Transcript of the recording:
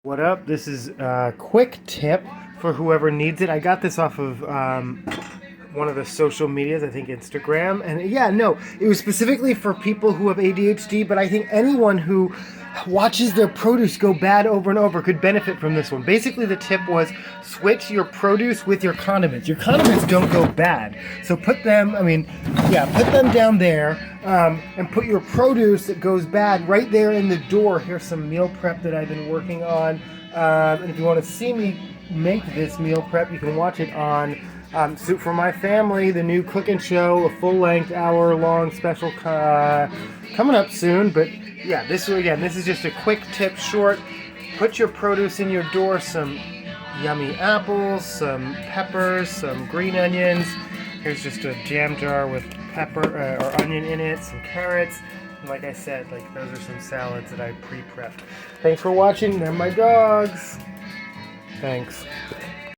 What up? This is a quick tip for whoever needs it. I got this off of one of the social medias, I think Instagram. And yeah, no, it was specifically for people who have ADHD, but I think anyone who watches their produce go bad over and over could benefit from this one. Basically, the tip was switch your produce with your condiments. Your condiments don't go bad. So put them, put them down there and put your produce that goes bad right there in the door. Here's some meal prep that I've been working on. And if you want to see me make this meal prep, you can watch it on Soup for My Family, the new cooking show, a full-length, hour-long special coming up soon. But yeah, this is just a quick tip, short. Put your produce in your door, some yummy apples, some peppers, some green onions. Here's just a jam jar with pepper or onion in it, some carrots. And like I said, those are some salads that I pre-prepped. Thanks for watching. They're my dogs. Thanks.